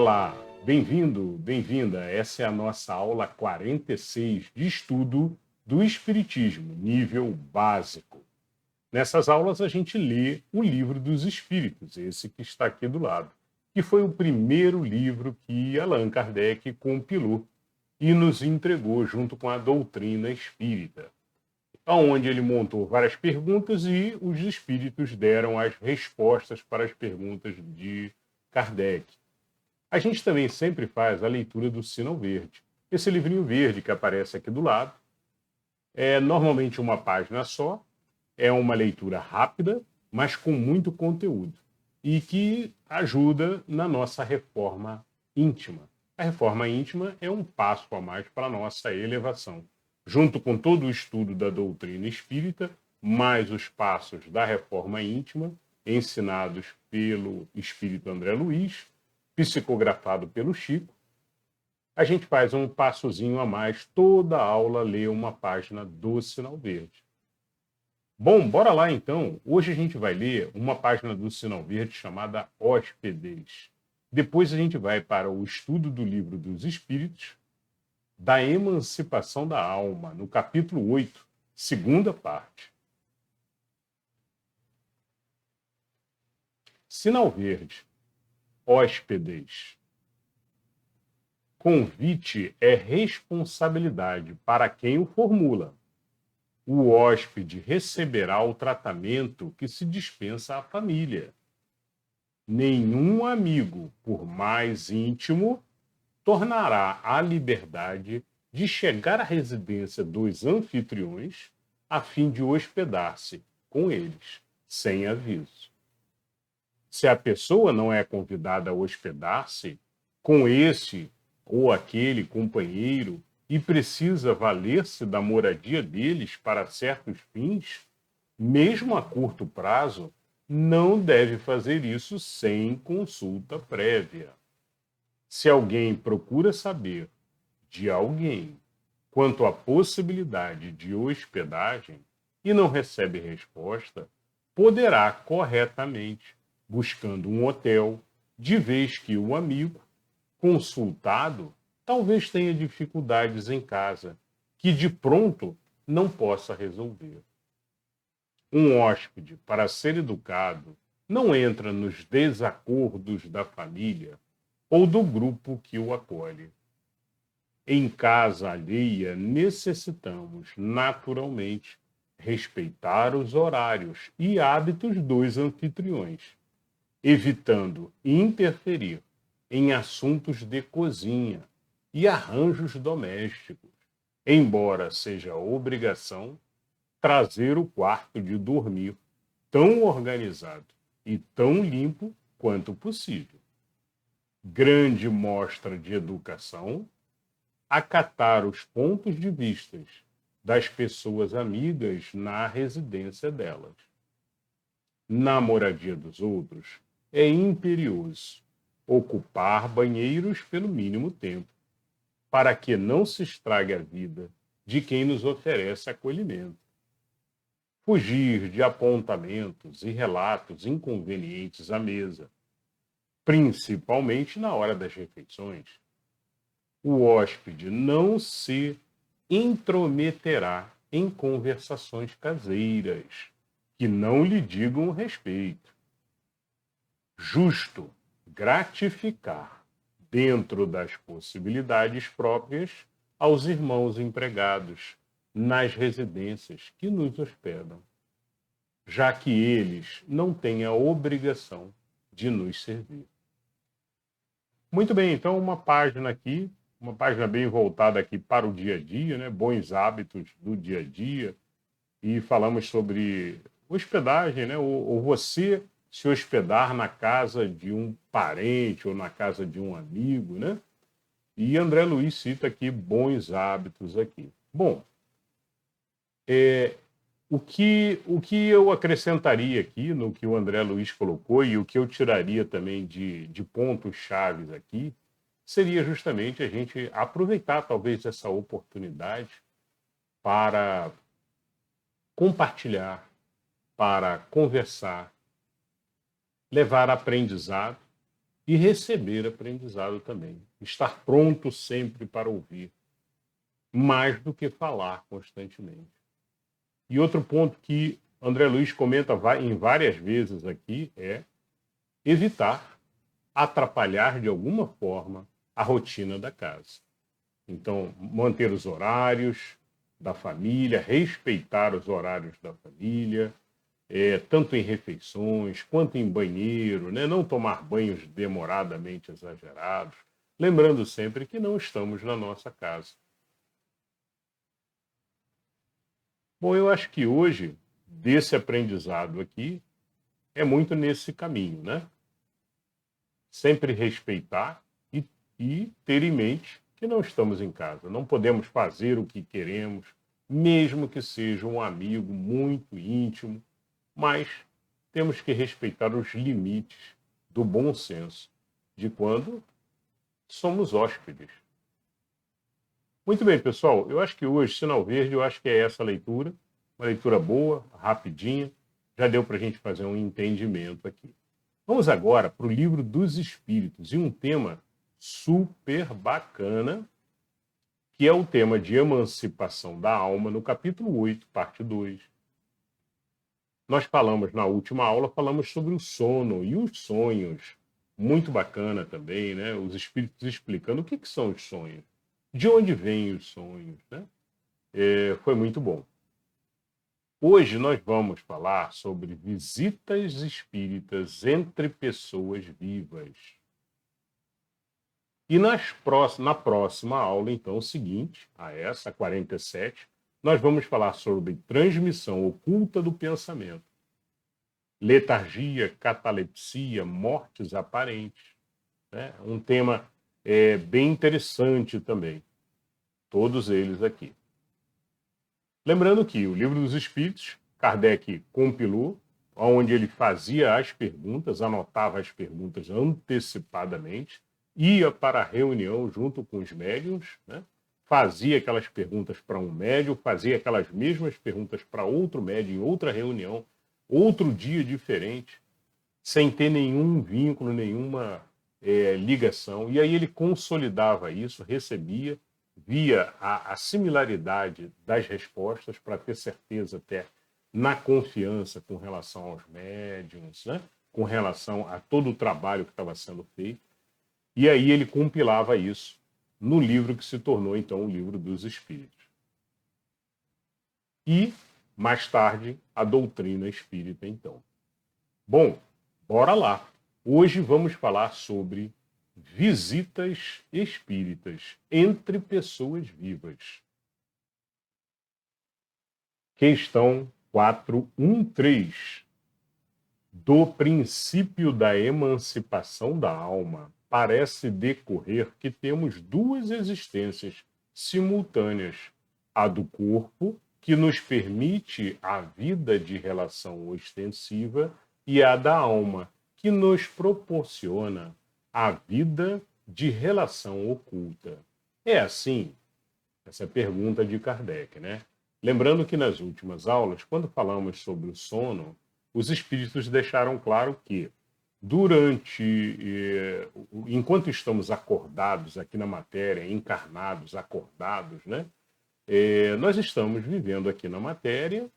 Olá, bem-vindo, bem-vinda. Essa é a nossa aula 46 de estudo do Espiritismo, nível básico. Nessas aulas a gente lê o Livro dos Espíritos, esse que está aqui do lado, que foi o primeiro livro que Allan Kardec compilou e nos entregou junto com a doutrina espírita, onde ele montou várias perguntas e os espíritos deram as respostas para as perguntas de Kardec. A gente também sempre faz a leitura do Sinal Verde. Esse livrinho verde que aparece aqui do lado é normalmente uma página só, é uma leitura rápida, mas com muito conteúdo e que ajuda na nossa reforma íntima. A reforma íntima é um passo a mais para a nossa elevação. Junto com todo o estudo da doutrina espírita, mais os passos da reforma íntima, ensinados pelo espírito André Luiz, psicografado pelo Chico, a gente faz um passozinho a mais, toda aula lê uma página do Sinal Verde. Bom, bora lá então. Hoje a gente vai ler uma página do Sinal Verde chamada Hóspedes. Depois a gente vai para o estudo do Livro dos Espíritos, da Emancipação da Alma, no capítulo 8, segunda parte. Sinal Verde. Hóspedes. Convite é responsabilidade para quem o formula. O hóspede receberá o tratamento que se dispensa à família. Nenhum amigo, por mais íntimo, tornará a liberdade de chegar à residência dos anfitriões a fim de hospedar-se com eles, sem aviso. Se a pessoa não é convidada a hospedar-se com esse ou aquele companheiro e precisa valer-se da moradia deles para certos fins, mesmo a curto prazo, não deve fazer isso sem consulta prévia. Se alguém procura saber de alguém quanto à possibilidade de hospedagem e não recebe resposta, poderá corretamente buscando um hotel, de vez que o amigo, consultado, talvez tenha dificuldades em casa, que de pronto não possa resolver. Um hóspede, para ser educado, não entra nos desacordos da família ou do grupo que o acolhe. Em casa alheia, necessitamos, naturalmente, respeitar os horários e hábitos dos anfitriões, evitando interferir em assuntos de cozinha e arranjos domésticos, embora seja obrigação trazer o quarto de dormir tão organizado e tão limpo quanto possível. Grande mostra de educação, acatar os pontos de vista das pessoas amigas na residência delas. Na moradia dos outros, é imperioso ocupar banheiros pelo mínimo tempo, para que não se estrague a vida de quem nos oferece acolhimento. Fugir de apontamentos e relatos inconvenientes à mesa, principalmente na hora das refeições. O hóspede não se intrometerá em conversações caseiras que não lhe digam respeito. Justo gratificar, dentro das possibilidades próprias, aos irmãos empregados nas residências que nos hospedam, já que eles não têm a obrigação de nos servir. Muito bem, então uma página aqui, uma página bem voltada aqui para o dia a dia, né? Bons hábitos do dia a dia, e falamos sobre hospedagem, né? Ou você se hospedar na casa de um parente ou na casa de um amigo, né? E André Luiz cita aqui bons hábitos aqui. Bom, o que eu acrescentaria aqui no que o André Luiz colocou e o que eu tiraria também de pontos chaves aqui seria justamente a gente aproveitar talvez essa oportunidade para compartilhar, para conversar, levar aprendizado e receber aprendizado também. Estar pronto sempre para ouvir, mais do que falar constantemente. E outro ponto que André Luiz comenta em várias vezes aqui é evitar atrapalhar de alguma forma a rotina da casa. Então, manter os horários da família, respeitar os horários da família, tanto em refeições quanto em banheiro, né? Não tomar banhos demoradamente exagerados, lembrando sempre que não estamos na nossa casa. Bom, eu acho que hoje, desse aprendizado aqui, é muito nesse caminho, né? Sempre respeitar e ter em mente que não estamos em casa. Não podemos fazer o que queremos, mesmo que seja um amigo muito íntimo, mas temos que respeitar os limites do bom senso de quando somos hóspedes. Muito bem, pessoal. Eu acho que hoje, Sinal Verde, eu acho que é essa leitura. Uma leitura boa, rapidinha. Já deu para a gente fazer um entendimento aqui. Vamos agora para o Livro dos Espíritos e um tema super bacana, que é o tema de emancipação da alma, no capítulo 8, parte 2. Nós falamos na última aula, falamos sobre o sono e os sonhos. Muito bacana também, né? Os espíritos explicando o que são os sonhos, de onde vêm os sonhos, né? Foi muito bom. Hoje nós vamos falar sobre visitas espíritas entre pessoas vivas. E na próxima aula, então, seguinte, a essa, 47, nós vamos falar sobre transmissão oculta do pensamento, letargia, catalepsia, mortes aparentes. Né? Um tema bem interessante também. Todos eles aqui. Lembrando que o Livro dos Espíritos, Kardec compilou, onde ele fazia as perguntas, anotava as perguntas antecipadamente, ia para a reunião junto com os médiuns, né? Fazia aquelas perguntas para um médium, fazia aquelas mesmas perguntas para outro médium em outra reunião, outro dia diferente, sem ter nenhum vínculo, nenhuma ligação. E aí ele consolidava isso, recebia, via a similaridade das respostas para ter certeza até na confiança com relação aos médiums, né? Com relação a todo o trabalho que estava sendo feito. E aí ele compilava isso no livro que se tornou, então, o Livro dos Espíritos. E, mais tarde, a doutrina espírita, então. Bom, bora lá. Hoje vamos falar sobre visitas espíritas entre pessoas vivas. Questão 413. Do princípio da emancipação da alma, parece decorrer que temos duas existências simultâneas: a do corpo, que nos permite a vida de relação ostensiva, e a da alma, que nos proporciona a vida de relação oculta. É assim? Essa é a pergunta de Kardec, né? Lembrando que nas últimas aulas, quando falamos sobre o sono, os espíritos deixaram claro que enquanto estamos acordados aqui na matéria, encarnados, acordados, né? Nós estamos vivendo aqui na matéria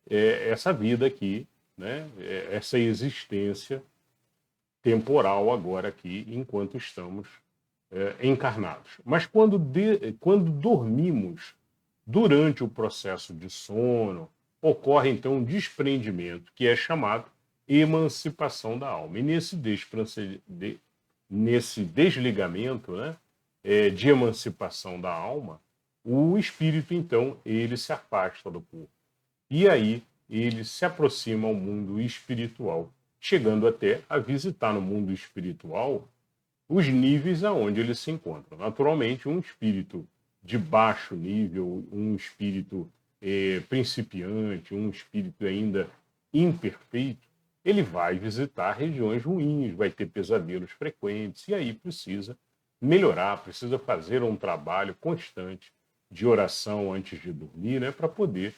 essa vida aqui, né? Essa existência temporal agora aqui, enquanto estamos encarnados. Mas quando dormimos, durante o processo de sono, ocorre então um desprendimento, que é chamado emancipação da alma. E nesse desligamento, né, de emancipação da alma, o espírito, então, ele se afasta do corpo. E aí ele se aproxima ao mundo espiritual, chegando até a visitar no mundo espiritual os níveis aonde ele se encontra. Naturalmente, um espírito de baixo nível, um espírito principiante, um espírito ainda imperfeito, ele vai visitar regiões ruins, vai ter pesadelos frequentes, e aí precisa melhorar, precisa fazer um trabalho constante de oração antes de dormir, né, para poder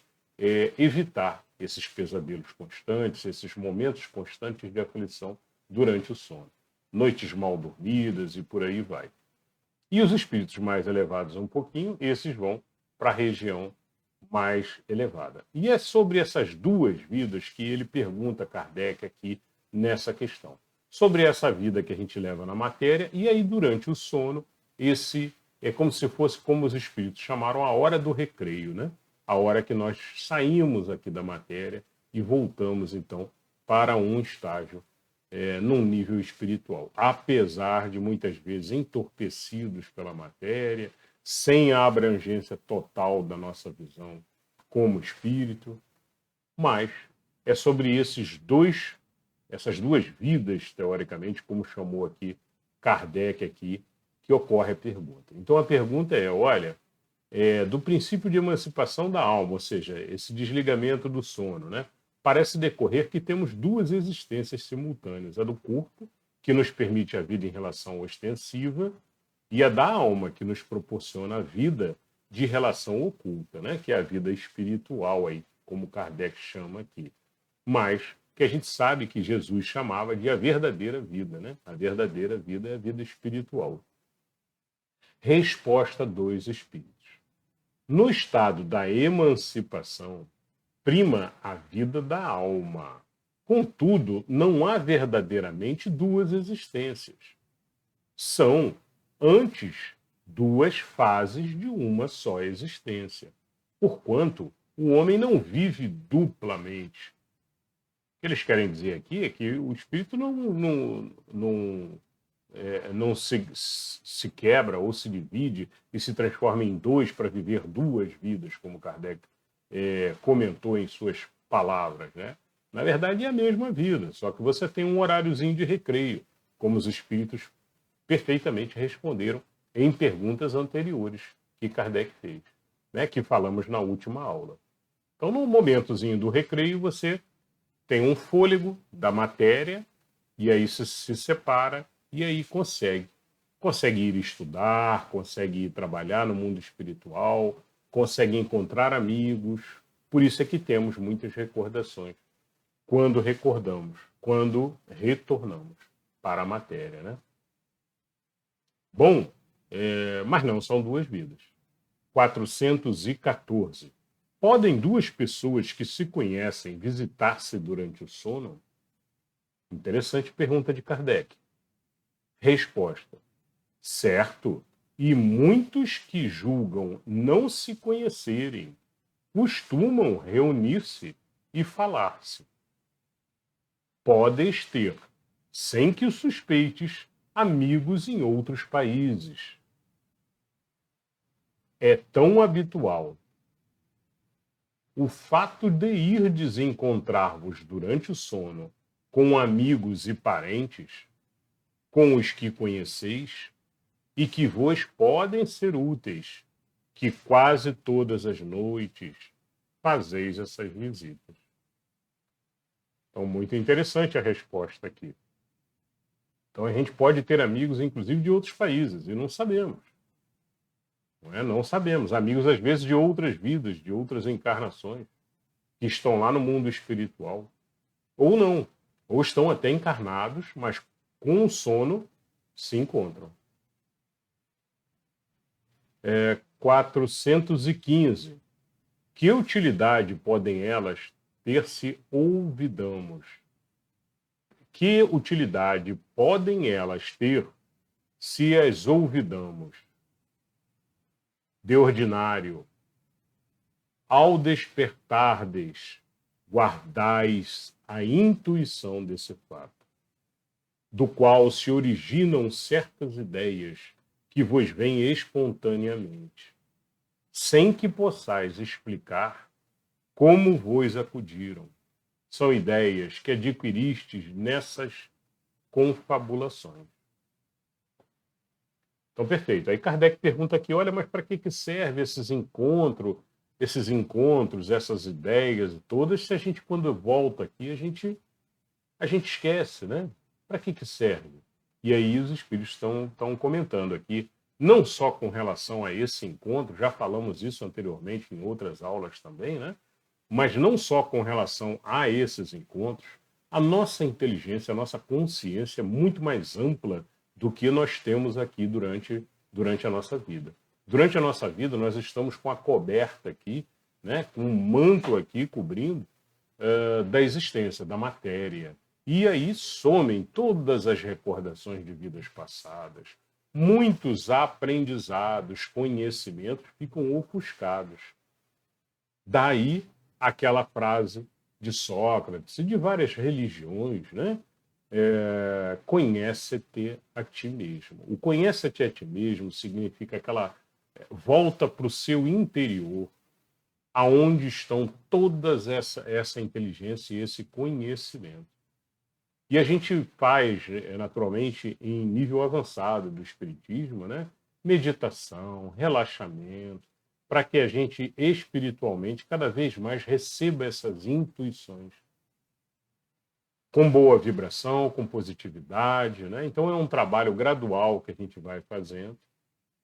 evitar esses pesadelos constantes, esses momentos constantes de aflição durante o sono. noites mal dormidas e por aí vai. E os espíritos mais elevados um pouquinho, esses vão para a região mais elevada. E é sobre essas duas vidas que ele pergunta a Kardec aqui nessa questão. Sobre essa vida que a gente leva na matéria, e aí durante o sono, esse é como se fosse, como os espíritos chamaram, a hora do recreio, né? A hora que nós saímos aqui da matéria e voltamos, então, para um estágio num nível espiritual, apesar de muitas vezes entorpecidos pela matéria, sem a abrangência total da nossa visão como espírito, mas é sobre essas duas vidas, teoricamente, como chamou aqui Kardec aqui, que ocorre a pergunta. Então a pergunta é, olha, do princípio de emancipação da alma, ou seja, esse desligamento do sono, né? Parece decorrer que temos duas existências simultâneas, a do corpo, que nos permite a vida em relação ostensiva, e a da alma, que nos proporciona a vida de relação oculta, né? Que é a vida espiritual, aí, como Kardec chama aqui. Mas que a gente sabe que Jesus chamava de a verdadeira vida, né? A verdadeira vida é a vida espiritual. Resposta dos espíritos. No estado da emancipação, prima a vida da alma. Contudo, não há verdadeiramente duas existências. São, antes, duas fases de uma só existência. Porquanto, o homem não vive duplamente. O que eles querem dizer aqui é que o espírito não se quebra ou se divide e se transforma em dois para viver duas vidas, como Kardec comentou em suas palavras, né? Na verdade, é a mesma vida, só que você tem um horáriozinho de recreio, como os espíritos perfeitamente responderam em perguntas anteriores que Kardec fez, né? Que falamos na última aula. Então, no momentozinho do recreio, você tem um fôlego da matéria e aí se separa e aí consegue ir estudar, consegue ir trabalhar no mundo espiritual, consegue encontrar amigos. Por isso é que temos muitas recordações. Quando recordamos, quando retornamos para a matéria, né? Bom, mas não são duas vidas. 414. Podem duas pessoas que se conhecem visitar-se durante o sono? Interessante pergunta de Kardec. Resposta. Certo. E muitos que julgam não se conhecerem costumam reunir-se e falar-se. Podes ter, sem que o suspeites, amigos em outros países. É tão habitual o fato de irdes encontrar-vos durante o sono com amigos e parentes, com os que conheceis, e que vos podem ser úteis, que quase todas as noites fazeis essas visitas. Então, muito interessante a resposta aqui. Então, a gente pode ter amigos, inclusive, de outros países, e não sabemos. Não sabemos. Amigos, às vezes, de outras vidas, de outras encarnações, que estão lá no mundo espiritual. Ou não. Ou estão até encarnados, mas com o sono se encontram. 415. Que utilidade podem elas ter se ouvidamos? Que utilidade podem elas ter se as ouvidamos? De ordinário, ao despertardes, guardais a intuição desse fato, do qual se originam certas ideias que vos vêm espontaneamente, sem que possais explicar como vos acudiram. São ideias que adquiristes nessas confabulações. Então, perfeito. Aí Kardec pergunta aqui, olha, mas para que serve esses encontros, essas ideias todas, se a gente, quando volta aqui, a gente esquece, né? Para que serve? E aí os espíritos estão comentando aqui, não só com relação a esse encontro, já falamos isso anteriormente em outras aulas também, né? Mas não só com relação a esses encontros, A nossa inteligência, a nossa consciência é muito mais ampla do que nós temos aqui durante a nossa vida. Durante a nossa vida, nós estamos com a coberta aqui, né, com um manto aqui cobrindo da existência, da matéria. E aí somem todas as recordações de vidas passadas. Muitos aprendizados, conhecimentos ficam ofuscados. Daí aquela frase de Sócrates e de várias religiões, né? Conhece-te a ti mesmo. O conhece-te a ti mesmo significa aquela volta para o seu interior, aonde estão todas essa inteligência e esse conhecimento. E a gente faz, naturalmente, em nível avançado do espiritismo, né? Meditação, relaxamento, para que a gente espiritualmente cada vez mais receba essas intuições com boa vibração, com positividade, né? Então é um trabalho gradual que a gente vai fazendo,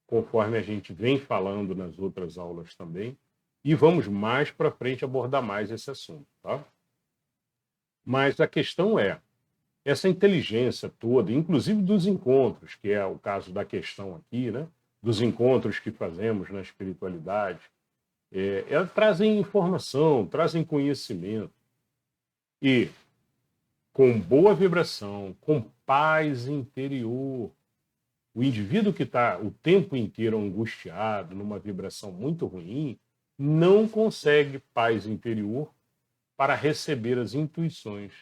conforme a gente vem falando nas outras aulas também, e vamos mais para frente abordar mais esse assunto, tá? Mas a questão é, essa inteligência toda, inclusive dos encontros, que é o caso da questão aqui, né? Dos encontros que fazemos na espiritualidade, elas trazem informação, trazem conhecimento. E com boa vibração, com paz interior, o indivíduo que está o tempo inteiro angustiado, numa vibração muito ruim, não consegue paz interior para receber as intuições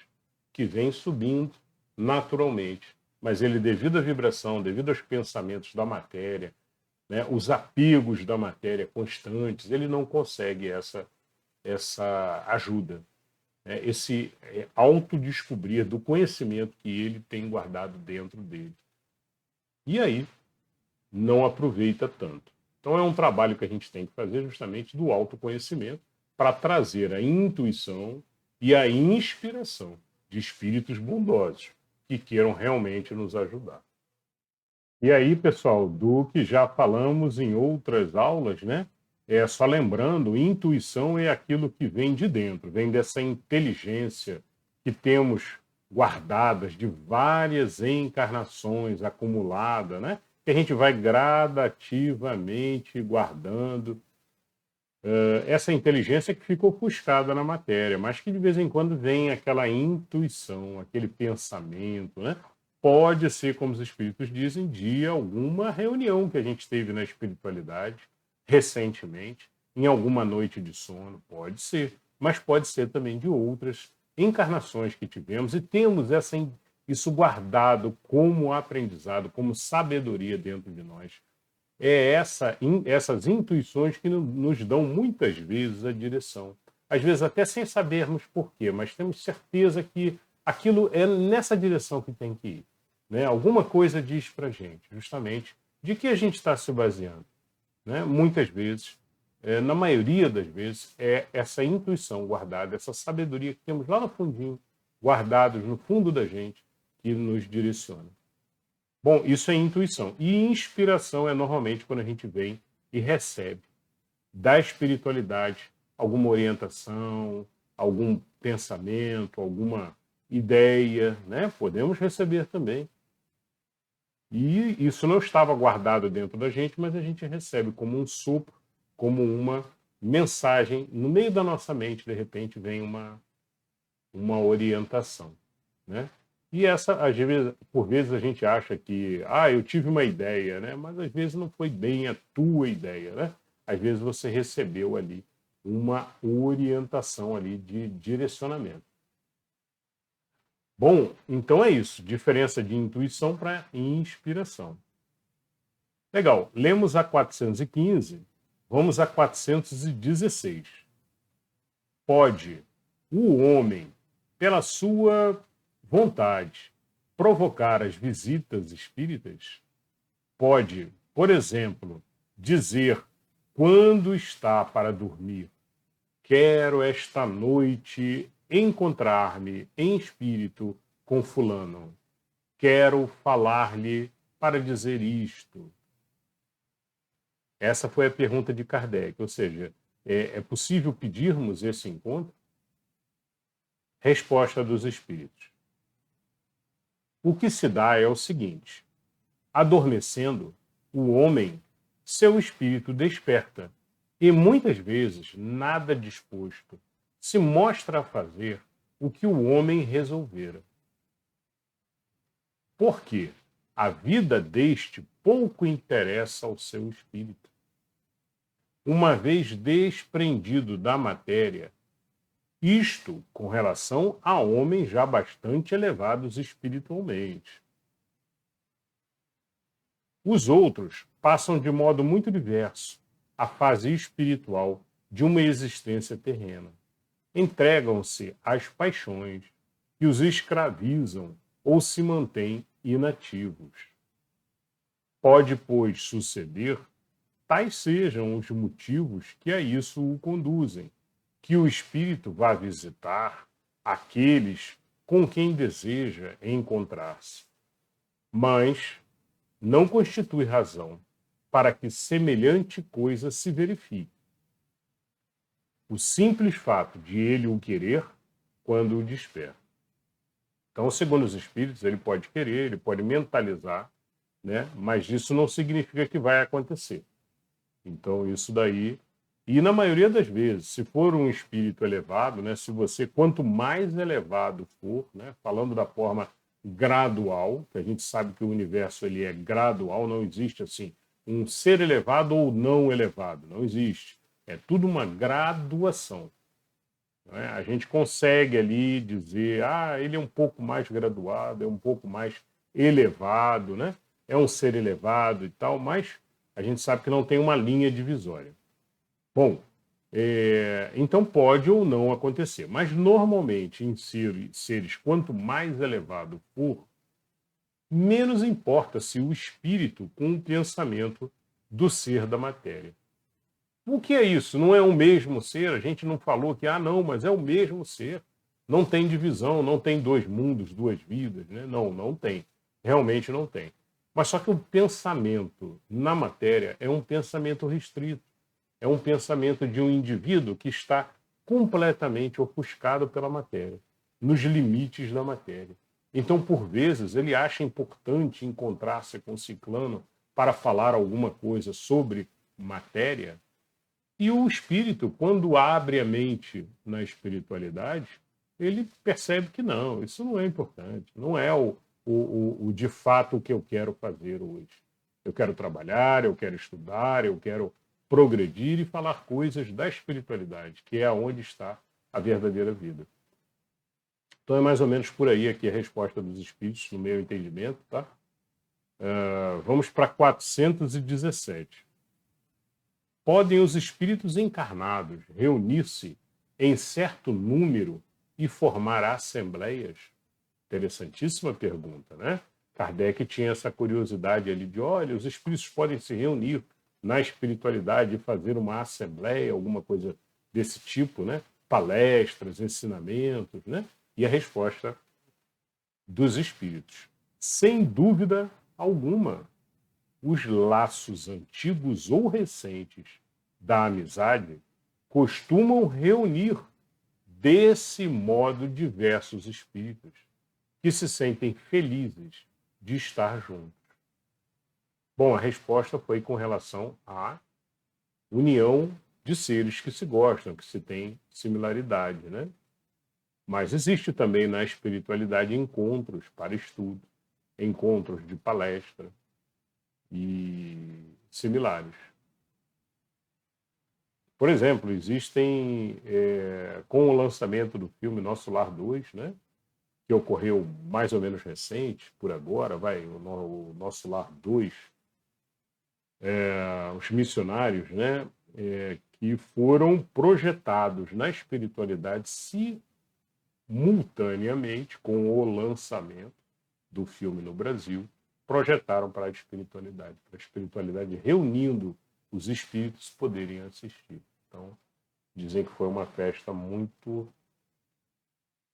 que vêm subindo naturalmente. Mas ele, devido à vibração, devido aos pensamentos da matéria, né, os apegos da matéria constantes, ele não consegue essa ajuda, né, esse autodescobrir do conhecimento que ele tem guardado dentro dele. E aí, não aproveita tanto. Então é um trabalho que a gente tem que fazer justamente do autoconhecimento para trazer a intuição e a inspiração de espíritos bondosos que queiram realmente nos ajudar. E aí, pessoal, do que já falamos em outras aulas, né? Só lembrando, intuição é aquilo que vem de dentro, vem dessa inteligência que temos guardadas de várias encarnações acumulada, né? Que a gente vai gradativamente guardando essa inteligência que fica ofuscada na matéria, mas que de vez em quando vem aquela intuição, aquele pensamento, né? Pode ser, como os espíritos dizem, de alguma reunião que a gente teve na espiritualidade recentemente, em alguma noite de sono, pode ser, mas pode ser também de outras encarnações que tivemos e temos isso guardado como aprendizado, como sabedoria dentro de nós. Essas intuições que nos dão muitas vezes a direção. Às vezes até sem sabermos porquê, mas temos certeza que aquilo é nessa direção que tem que ir. Né? Alguma coisa diz para a gente, justamente, de que a gente está se baseando. Né? Muitas vezes, na maioria das vezes, é essa intuição guardada, essa sabedoria que temos lá no fundinho, guardados no fundo da gente, que nos direciona. Bom, isso é intuição. E inspiração é normalmente quando a gente vem e recebe da espiritualidade alguma orientação, algum pensamento, alguma ideia, né? Podemos receber também. E isso não estava guardado dentro da gente, mas a gente recebe como um sopro, como uma mensagem. No meio da nossa mente, de repente, vem uma orientação, né? E essa, às vezes, por vezes a gente acha que, eu tive uma ideia, né? Mas às vezes não foi bem a tua ideia, né? Às vezes você recebeu ali uma orientação ali de direcionamento. Bom, então é isso. Diferença de intuição para inspiração. Legal. Lemos a 415, vamos a 416. Pode o homem, pela sua vontade, provocar as visitas espíritas? Pode, por exemplo, dizer quando está para dormir: quero esta noite encontrar-me em espírito com fulano. Quero falar-lhe para dizer isto. Essa foi a pergunta de Kardec, ou seja, é possível pedirmos esse encontro? Resposta dos espíritos. O que se dá é o seguinte: adormecendo, o homem, seu espírito desperta, e muitas vezes, nada disposto, se mostra a fazer o que o homem resolvera. Porque a vida deste pouco interessa ao seu espírito. Uma vez desprendido da matéria, isto com relação a homens já bastante elevados espiritualmente. Os outros passam de modo muito diverso a fase espiritual de uma existência terrena. Entregam-se às paixões que os escravizam ou se mantêm inativos. Pode, pois, suceder, tais sejam os motivos que a isso o conduzem, que o espírito vá visitar aqueles com quem deseja encontrar-se. Mas não constitui razão para que semelhante coisa se verifique. O simples fato de ele o querer quando o desperta. Então, segundo os espíritos, ele pode querer, ele pode mentalizar, né? Mas isso não significa que vai acontecer. Então, isso daí... E na maioria das vezes, se for um espírito elevado, né? Se você, quanto mais elevado for, né? Falando da forma gradual, que a gente sabe que o universo ele é gradual, não existe assim um ser elevado ou não elevado, não existe. É tudo uma graduação. Né? A gente consegue ali dizer, ele é um pouco mais graduado, é um pouco mais elevado, né? É um ser elevado e tal, mas a gente sabe que não tem uma linha divisória. Bom, então pode ou não acontecer, mas normalmente em seres quanto mais elevado for, menos importa se o espírito com o pensamento do ser da matéria. O que é isso? Não é o mesmo ser? A gente não falou que, não, mas é o mesmo ser. Não tem divisão, não tem dois mundos, duas vidas, né? Não, não tem. Realmente não tem. Mas só que o pensamento na matéria é um pensamento restrito. É um pensamento de um indivíduo que está completamente ofuscado pela matéria, nos limites da matéria. Então, por vezes, ele acha importante encontrar-se com ciclano para falar alguma coisa sobre matéria, e o espírito, quando abre a mente na espiritualidade, ele percebe que não, isso não é importante, não é o de fato o que eu quero fazer hoje. Eu quero trabalhar, eu quero estudar, eu quero progredir e falar coisas da espiritualidade, que é onde está a verdadeira vida. Então é mais ou menos por aí aqui a resposta dos espíritos, no meu entendimento, tá? Vamos para 417. Podem os espíritos encarnados reunir-se em certo número e formar assembleias? Interessantíssima pergunta, né? Kardec tinha essa curiosidade ali de, olha, os espíritos podem se reunir na espiritualidade e fazer uma assembleia, alguma coisa desse tipo, né? Palestras, ensinamentos, né? E a resposta dos espíritos: sem dúvida alguma, os laços antigos ou recentes da amizade costumam reunir desse modo diversos espíritos que se sentem felizes de estar juntos. Bom, a resposta foi com relação à união de seres que se gostam, que se têm similaridade, né? Mas existe também na espiritualidade encontros para estudo, encontros de palestra e similares. Por exemplo, existem, com o lançamento do filme Nosso Lar 2, né, que ocorreu mais ou menos recente, por agora, o Nosso Lar 2, os missionários, né, que foram projetados na espiritualidade simultaneamente com o lançamento do filme no Brasil, projetaram para a espiritualidade reunindo os espíritos poderem assistir. Então, dizem que foi uma festa muito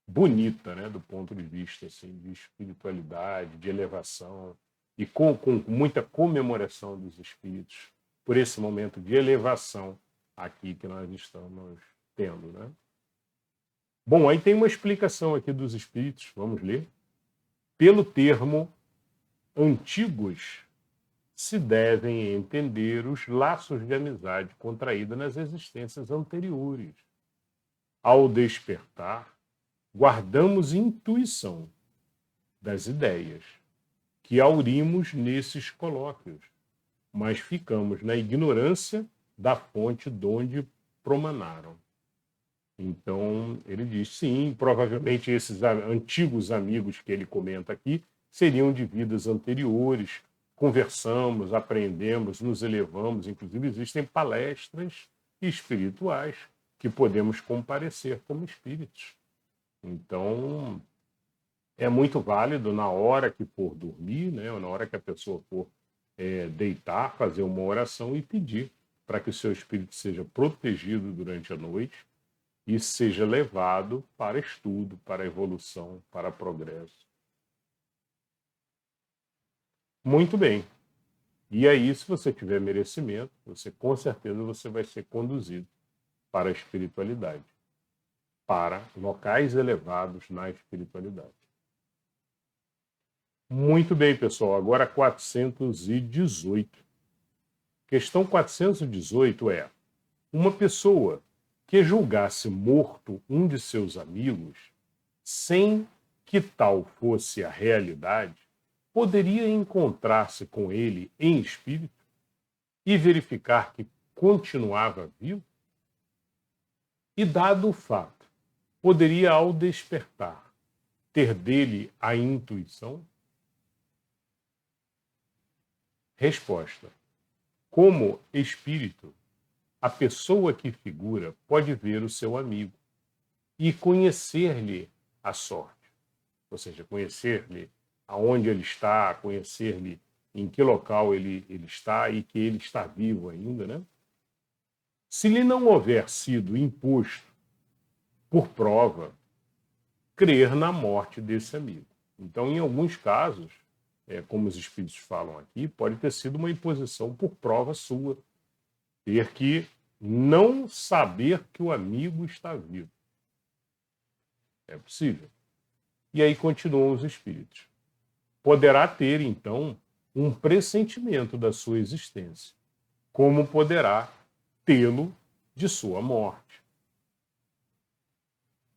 bonita, né, do ponto de vista assim, de espiritualidade, de elevação, e com muita comemoração dos espíritos por esse momento de elevação aqui que nós estamos tendo, né? Bom, aí tem uma explicação aqui dos espíritos, vamos ler. Pelo termo antigos, se devem entender os laços de amizade contraídos nas existências anteriores. Ao despertar, guardamos intuição das ideias que aurimos nesses colóquios, mas ficamos na ignorância da fonte donde promanaram. Então, ele diz, sim, provavelmente esses antigos amigos que ele comenta aqui seriam de vidas anteriores. Conversamos, aprendemos, nos elevamos, inclusive existem palestras espirituais que podemos comparecer como espíritos. Então, é muito válido na hora que for dormir, né, ou na hora que a pessoa for deitar, fazer uma oração e pedir para que o seu espírito seja protegido durante a noite e seja levado para estudo, para evolução, para progresso. Muito bem. E aí, se você tiver merecimento, você com certeza você vai ser conduzido para a espiritualidade, para locais elevados na espiritualidade. Muito bem, pessoal. Agora 418. Questão 418 é: uma pessoa que julgasse morto um de seus amigos, sem que tal fosse a realidade, poderia encontrar-se com ele em espírito e verificar que continuava vivo? E dado o fato, poderia, ao despertar, ter dele a intuição? Resposta: como espírito, a pessoa que figura pode ver o seu amigo e conhecer-lhe a sorte, ou seja, conhecer-lhe aonde ele está, conhecer-lhe em que local ele está e que ele está vivo ainda, né? Se lhe não houver sido imposto por prova, crer na morte desse amigo. Então, em alguns casos, como os espíritos falam aqui, pode ter sido uma imposição por prova sua, ter que não saber que o amigo está vivo. É possível. E aí continuam os espíritos. Poderá ter, então, um pressentimento da sua existência, como poderá tê-lo de sua morte.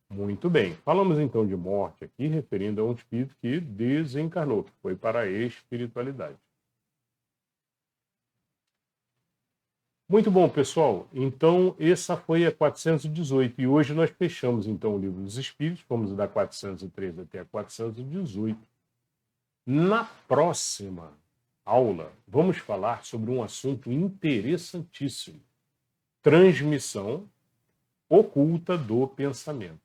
Muito bem. Falamos então de morte aqui, referindo a um espírito que desencarnou, que foi para a espiritualidade. Muito bom, pessoal. Então, essa foi a 418. E hoje nós fechamos, então, o Livro dos Espíritos. Fomos da 413 até a 418. Na próxima aula, vamos falar sobre um assunto interessantíssimo. Transmissão oculta do pensamento.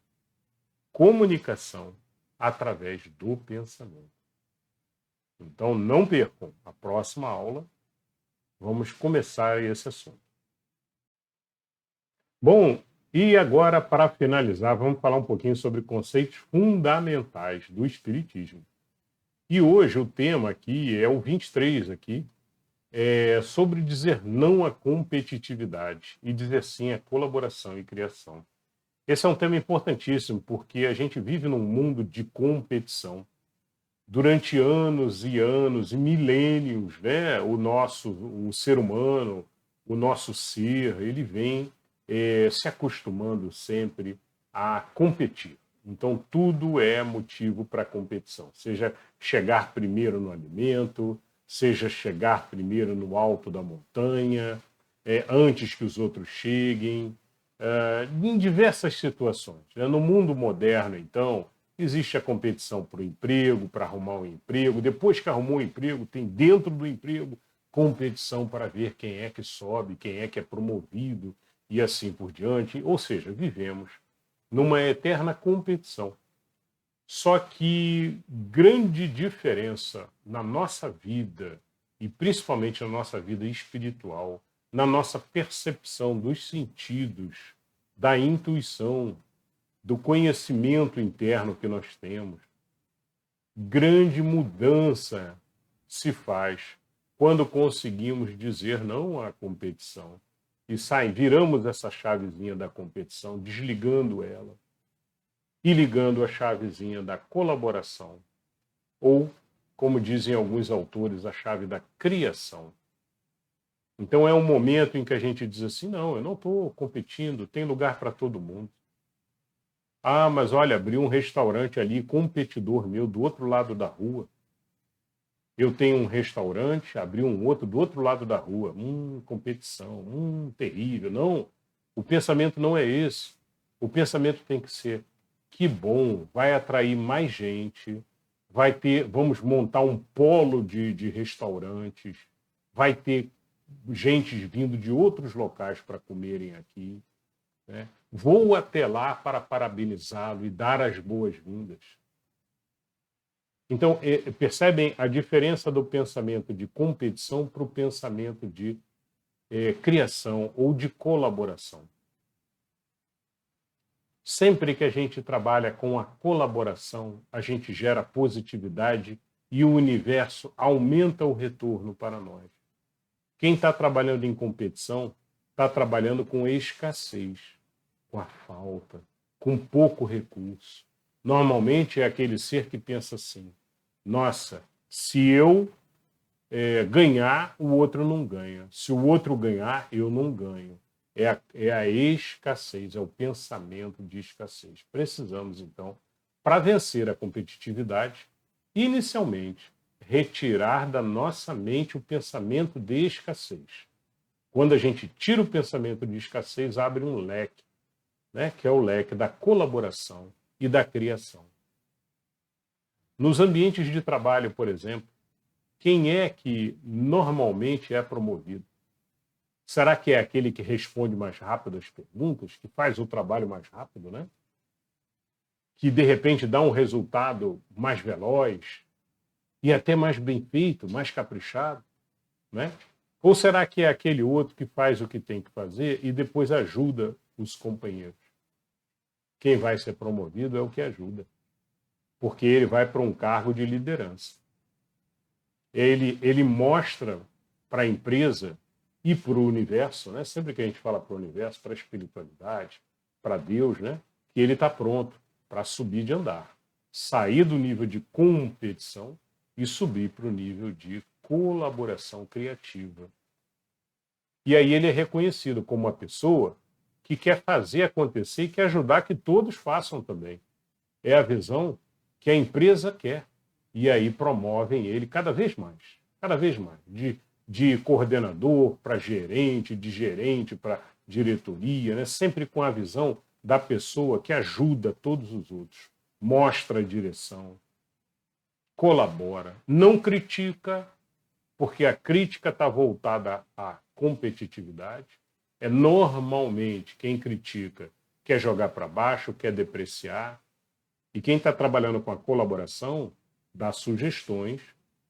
Comunicação através do pensamento. Então, não percam a próxima aula. Vamos começar esse assunto. Bom, e agora, para finalizar, vamos falar um pouquinho sobre conceitos fundamentais do Espiritismo. E hoje o tema aqui é o 23 aqui, sobre dizer não à competitividade e dizer sim à colaboração e criação. Esse é um tema importantíssimo, porque a gente vive num mundo de competição. Durante anos e milênios, né, o ser humano, o nosso ser, ele vem se acostumando sempre a competir. Então, tudo é motivo para competição. Seja chegar primeiro no alimento, seja chegar primeiro no alto da montanha, antes que os outros cheguem, em diversas situações. No mundo moderno, então, existe a competição por emprego, para arrumar um emprego. Depois que arrumou um emprego, tem dentro do emprego competição para ver quem é que sobe, quem é que é promovido e assim por diante. Ou seja, vivemos numa eterna competição. Só que grande diferença na nossa vida, e principalmente na nossa vida espiritual, na nossa percepção dos sentidos, da intuição, do conhecimento interno que nós temos. Grande mudança se faz quando conseguimos dizer não à competição e viramos essa chavezinha da competição, desligando ela, e ligando a chavezinha da colaboração, ou, como dizem alguns autores, a chave da criação. Então é um momento em que a gente diz assim, não, eu não estou competindo, tem lugar para todo mundo. Ah, mas olha, abriu um restaurante ali, competidor meu, do outro lado da rua. Eu tenho um restaurante, abri um outro do outro lado da rua. Competição, terrível. Não, o pensamento não é esse. O pensamento tem que ser, que bom, vai atrair mais gente, vamos montar um polo de restaurantes, vai ter gente vindo de outros locais para comerem aqui. Né? Vou até lá para parabenizá-lo e dar as boas-vindas. Então, percebem a diferença do pensamento de competição para o pensamento de criação ou de colaboração. Sempre que a gente trabalha com a colaboração, a gente gera positividade e o universo aumenta o retorno para nós. Quem está trabalhando em competição está trabalhando com escassez, com a falta, com pouco recurso. Normalmente é aquele ser que pensa assim, nossa, se eu ganhar, o outro não ganha. Se o outro ganhar, eu não ganho. É a escassez, é o pensamento de escassez. Precisamos, então, para vencer a competitividade, inicialmente, retirar da nossa mente o pensamento de escassez. Quando a gente tira o pensamento de escassez, abre um leque, né, que é o leque da colaboração e da criação. Nos ambientes de trabalho, por exemplo, quem é que normalmente é promovido? Será que é aquele que responde mais rápido as perguntas, que faz o trabalho mais rápido, né? Que de repente dá um resultado mais veloz e até mais bem feito, mais caprichado, né? Ou será que é aquele outro que faz o que tem que fazer e depois ajuda os companheiros? Quem vai ser promovido é o que ajuda, porque ele vai para um cargo de liderança. Ele mostra para a empresa e para o universo, né? Sempre que a gente fala para o universo, para a espiritualidade, para Deus, né? Que ele está pronto para subir de andar, sair do nível de competição e subir para o nível de colaboração criativa. E aí ele é reconhecido como uma pessoa que quer fazer acontecer e quer ajudar que todos façam também. É a visão que a empresa quer. E aí promovem ele cada vez mais, de coordenador para gerente, de gerente para diretoria, né? Sempre com a visão da pessoa que ajuda todos os outros, mostra a direção, colabora, não critica, porque a crítica está voltada à competitividade. É normalmente quem critica quer jogar para baixo, quer depreciar, e quem está trabalhando com a colaboração dá sugestões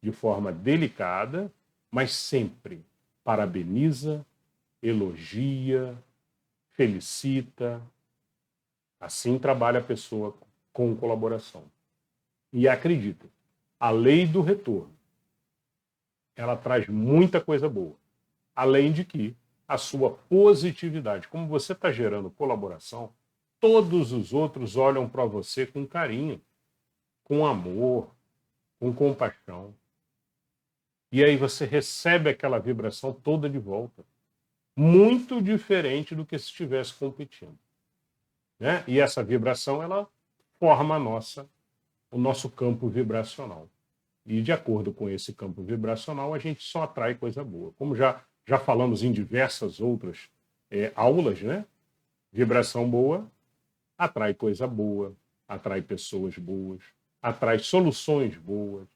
de forma delicada, mas sempre parabeniza, elogia, felicita. Assim trabalha a pessoa com colaboração. E acredita, a lei do retorno, ela traz muita coisa boa. Além de que a sua positividade, como você está gerando colaboração, todos os outros olham para você com carinho, com amor, com compaixão. E aí você recebe aquela vibração toda de volta. Muito diferente do que se estivesse competindo. Né? E essa vibração, ela forma o nosso campo vibracional. E de acordo com esse campo vibracional, a gente só atrai coisa boa. Como já falamos em diversas outras aulas, né? Vibração boa atrai coisa boa, atrai pessoas boas, atrai soluções boas,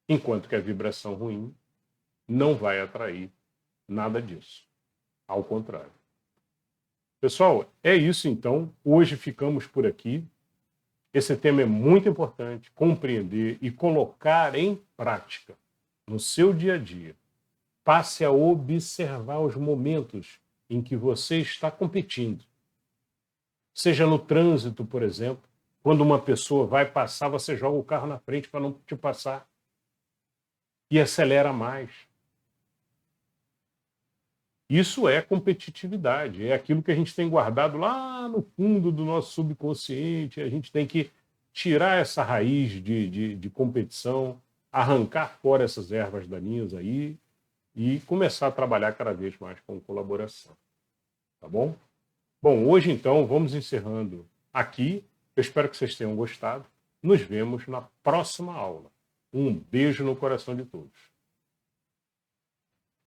enquanto que a vibração ruim não vai atrair nada disso. Ao contrário. Pessoal, é isso então. Hoje ficamos por aqui. Esse tema é muito importante, compreender e colocar em prática no seu dia a dia. Passe a observar os momentos em que você está competindo. Seja no trânsito, por exemplo, quando uma pessoa vai passar, você joga o carro na frente para não te passar e acelera mais. Isso é competitividade, é aquilo que a gente tem guardado lá no fundo do nosso subconsciente. A gente tem que tirar essa raiz de competição, arrancar fora essas ervas daninhas aí e começar a trabalhar cada vez mais com colaboração. Tá bom? Bom, hoje então vamos encerrando aqui. Eu espero que vocês tenham gostado. Nos vemos na próxima aula. Um beijo no coração de todos.